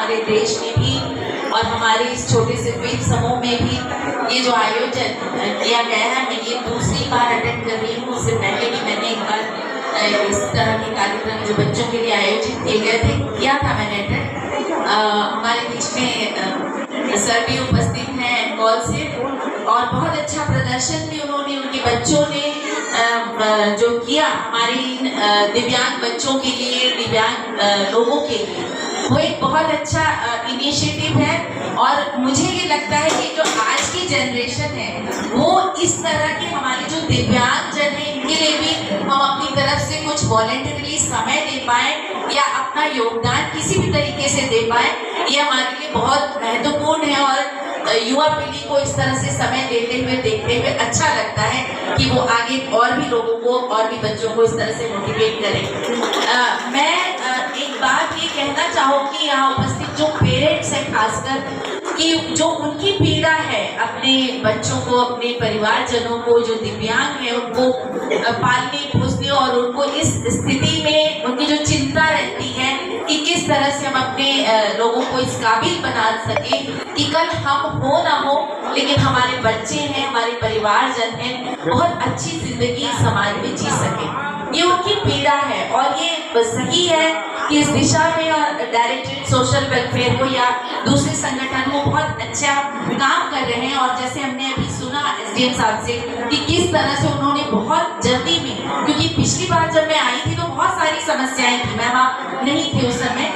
हमारे देश में भी और हमारे इस छोटे से द्वीप समूह में भी ये जो आयोजन किया गया है, मैं ये दूसरी बार अटेंड कर रही हूँ। उससे पहले भी मैंने एक बार इस तरह के कार्यक्रम जो बच्चों के लिए आयोजित किए गए थे किया था मैंने अटेंड। हमारे बीच में सर भी उपस्थित हैं कॉल से, और बहुत अच्छा प्रदर्शन भी उन्होंने, उनके बच्चों ने जो किया हमारे दिव्यांग बच्चों के लिए, दिव्यांग लोगों के लिए, वो एक बहुत अच्छा इनिशिएटिव है। और मुझे ये लगता है कि जो आज की जनरेशन है वो इस तरह के हमारे जो दिव्यांग जन है इनके लिए भी हम अपनी तरफ से कुछ वॉलंटरली समय दे पाए या अपना योगदान किसी भी तरीके से दे पाए, ये हमारे लिए बहुत महत्वपूर्ण है। और युवा पीढ़ी को इस तरह से समय देते हुए, देखते हुए अच्छा लगता है कि वो आगे और भी लोगों को और भी बच्चों को इस तरह से मोटिवेट करें। मैं एक बात ये कहना चाहूँगी, यहाँ उपस्थित जो पेरेंट्स हैं खासकर, कि जो उनकी पीड़ा है अपने बच्चों को, अपने परिवारजनों को जो दिव्यांग है उनको पालने पोसने, और उनको इस स्थिति में उनकी जो चिंता रहती है कि किस तरह से हम अपने लोगों को इस काबिल बना सके कि कल हम हो ना हो लेकिन हमारे बच्चे हैं, हमारे परिवारजन हैं, बहुत अच्छी जिंदगी समाज में जी सके, ये उनकी पीड़ा है। और ये सही है कि इस दिशा में डायरेक्टेड सोशल वेलफेयर हो या दूसरे संगठन वो बहुत अच्छा काम कर रहे हैं। और जैसे हमने अभी सुना एसडीएम साहब से कि किस तरह से उन्होंने बहुत जल्दी में, क्योंकि पिछली बार जब मैं आई थी तो बहुत सारी समस्याएं थी, मैं वहाँ नहीं थी उस समय,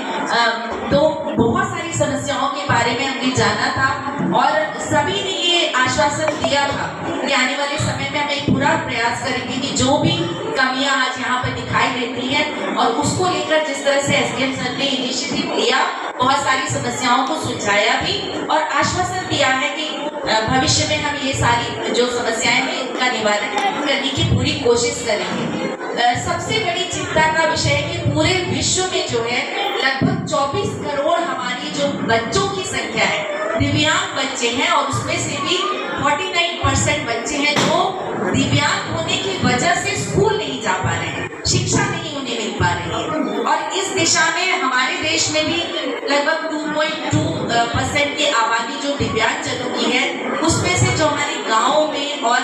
तो बहुत सारी समस्याओं के बारे में हमने जाना था और सभी ने ये आश्वासन दिया था कि आने वाले समय में हम एक पूरा प्रयास करेंगे कि जो भी कमियां आज यहाँ पर दिखाई देती हैं और उसको लेकर जिस तरह से एसडीएम सर ने इनिशिएटिव लिया, बहुत सारी समस्याओं को सुलझाया भी और आश्वासन दिया है कि भविष्य में हम ये सारी जो समस्याएं हैं इनका निवारण करने की पूरी कोशिश करेंगे। सबसे बड़ी चिंता का विषय है कि पूरे विश्व में जो है लगभग 24 करोड़ हमारी जो बच्चों की संख्या है दिव्यांग बच्चे हैं, और उसमें से भी 49% बच्चे हैं जो दिव्यांग होने की वजह से स्कूल नहीं जा पा रहे हैं, शिक्षा नहीं उन्हें मिल पा रही है। और इस दिशा में हमारे देश में भी लगभग 2.2% की आबादी जो दिव्यांग जनों की है, उसमें से जो हमारे गाँव में और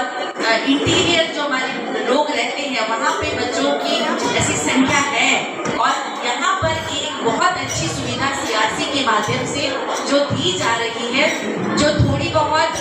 इंटीरियर जो हमारे लोग रहते हैं वहाँ पे बच्चों की ऐसी संख्या है। और यहाँ पर एक बहुत अच्छी सुविधा सीआरसी के माध्यम से जो दी जा रही है, जो थोड़ी बहुत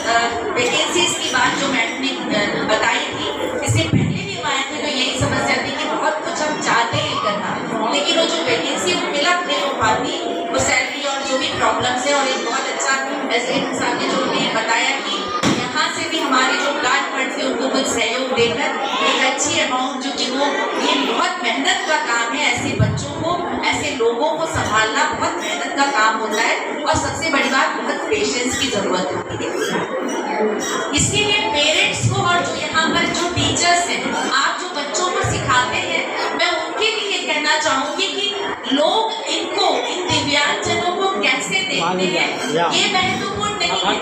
वैकेंसीज की बात जो मैडम ने बताई थी, इससे पहले भी हम आए थे तो यही समस्या थी कि बहुत कुछ हम चाहते हैं करना, लेकिन वो जो वैकेंसी फिलअप नहीं हो पाती, वो सैलरी और जो भी प्रॉब्लम्स है। और एक बहुत अच्छा एसडीएम साहब ने जो हमें बताया कि यहाँ से भी हमारे जो कार्ड फंड थे उनको कुछ सहयोग देकर एक अच्छी अमाउंट जो कि वो, ये बहुत मेहनत का काम है, ऐसे बच्चों को, ऐसे लोगों को संभालना बहुत मेहनत का काम होता है और सबसे बड़ी बात बहुत पेशेंस की जरूरत होती है। इसके लिए पेरेंट्स को और जो यहाँ पर जो टीचर्स हैं, आप जो बच्चों को सिखाते हैं, मैं उनके लिए कहना चाहूँगी कि लोग इनको, इन दिव्यांगजनों को कैसे देखते हैं ये महत्वपूर्ण नहीं है।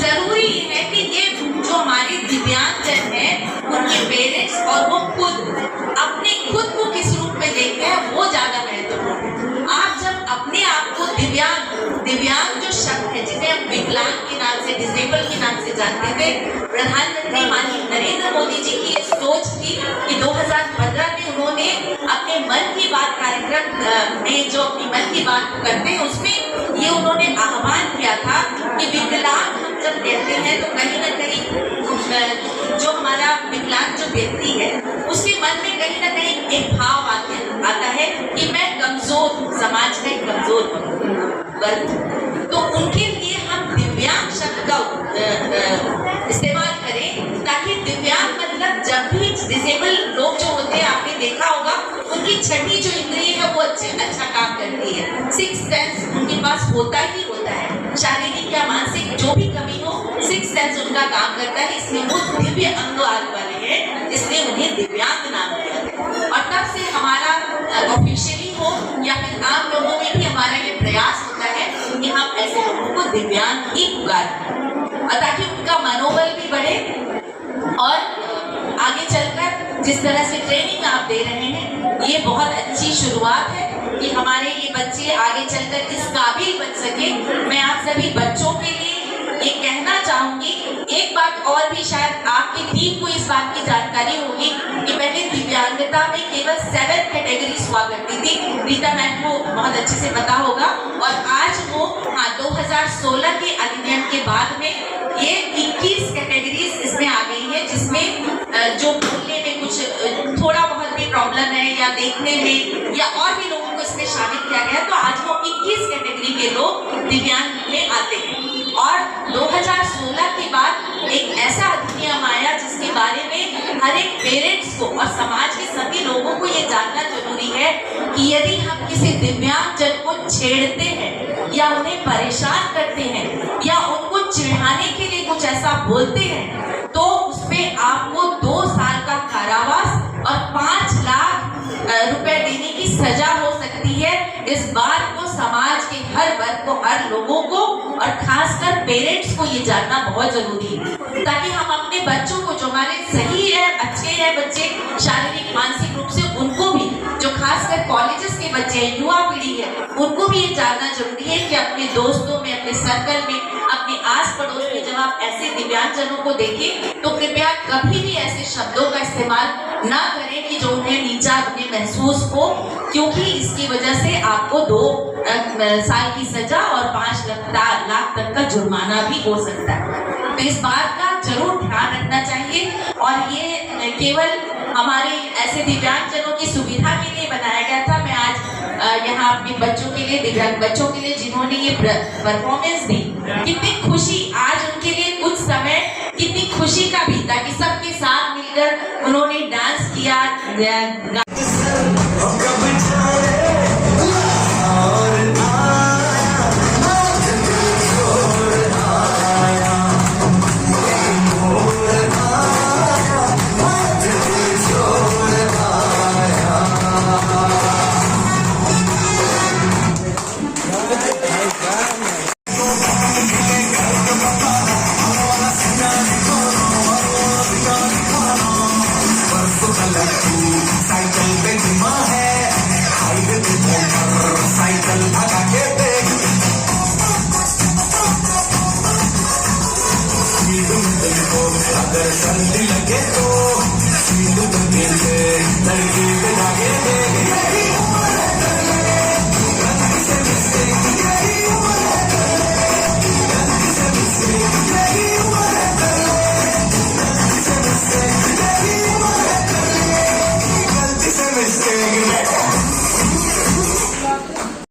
जरूरी है कि ये जो हमारे दिव्यांगजन हैं उनके पेरेंट्स और वो खुद खुद को किस रूप में देखते हैं वो ज्यादा महत्वपूर्ण है। आप जब अपने आप को दिव्यांग जो शब्द है जिसे हम विकलांग के नाम से, डिसेबल के नाम से जानते थे, प्रधानमंत्री माननीय नरेंद्र मोदी जी की सोच थी कि 2015 में उन्होंने अपने मन की बात कार्यक्रम में जो अपनी मन की बात करते हैं उसमें ये उन्होंने आह्वान किया था कि विकलांग हम जब कहते हैं तो कहीं ना कहीं जो हमारा विकलांग जो व्यक्ति है उसके मन में कहीं ना कहीं एक भाव आता है कि मैं कमजोर, समाज का एक कमजोर वर्ग, तो उनके लिए हम दिव्यांग शब्द का इस्तेमाल करें, ताकि दिव्यांग मतलब जब भी डिसेबल लोग जो होते हैं आपने देखा होगा उनकी छठी जो इंद्रिय है वो अच्छा काम करती है, 6th सेंस उनके पास होता ही होता है, शारीरिक या मानसिक जो भी कमी हो 6th सेंस उनका काम करता है, इसलिए वो दिव्य अंग वाले हैं, इसलिए उन्हें दिव्यांग नाम दिया गया। और तब से हमारा ऑफिशियली हो या फिर आम लोगों में भी हमारा ये प्रयास होता है कि हम ऐसे लोगों को दिव्यांग ही पुकारें, ताकि उनका मनोबल भी बढ़े और आगे चलकर जिस तरह से ट्रेनिंग आप दे रहे हैं ये बहुत अच्छी शुरुआत है। कि हमारे ये बच्चे आगे चलकर इस काबिल बन सके। मैं आप सभी बच्चों के लिए ये कहना चाहूंगी, एक बात और भी शायद आपकी टीम को इस बात की जानकारी होगी कि पहले दिव्यांगता में केवल 7 कैटेगरीज हुआ करती थी। रीता मैम को बहुत अच्छे से पता होगा। और आज वो 2016 के अधिनियम के बाद में ये 21 कैटेगरीज इसमें आ गई है, जिसमें जो बोलने में कुछ थोड़ा बहुत भी प्रॉब्लम है या देखने में या और भी लोगों को इसमें शामिल किया गया। तो आज वो 21 कैटेगरी के लोग दिव्यांग में आते हैं। और 2016 के बाद एक ऐसा अधिनियम आया जिसके बारे में हर एक पेरेंट्स को और समाज के सभी लोगों को ये जानना जरूरी है कि यदि हम किसी दिव्यांगजन को छेड़ते हैं या उन्हें परेशान करते हैं या उनको चिढ़ाने के लिए कुछ ऐसा बोलते हैं तो उसमें आपको 2 साल का कारावास और 5 लाख रुपए देने की सजा हो सकती है। इस बात को समाज के हर वर्ग को, हर लोगों को और खासकर पेरेंट्स को ये जानना बहुत जरूरी है, ताकि हम अपने बच्चों को, जो हमारे सही है, अच्छे हैं बच्चे शारीरिक मानसिक रूप से, उनको भी, जो खासकर कॉलेजेस के बच्चे हैं, युवा पीढ़ी है, उनको भी ये जानना जरूरी है कि अपने दोस्तों में, अपने सर्कल में, अपने आस पड़ोस में जब आप ऐसे दिव्यांगजनों को देखें तो कृपया कभी भी ऐसे शब्दों का इस्तेमाल ना करें कि जो उन्हें नीचा उन्हें महसूस हो, क्योंकि इसकी वजह से आपको 2 साल की सजा और 5 लाख तक का जुर्माना भी हो सकता है। तो इस बात का जरूर ध्यान रखना चाहिए। और ये केवल हमारे ऐसे दिव्यांगजनों की सुविधा के लिए बनाया गया था। मैं आज यहाँ अपने बच्चों के लिए, दिव्यांग बच्चों के लिए जिन्होंने ये परफॉर्मेंस दी, कितनी खुशी आज उनके लिए कुछ समय, कितनी खुशी का भी, ताकि सबके साथ मिलकर उन्होंने डांस किया।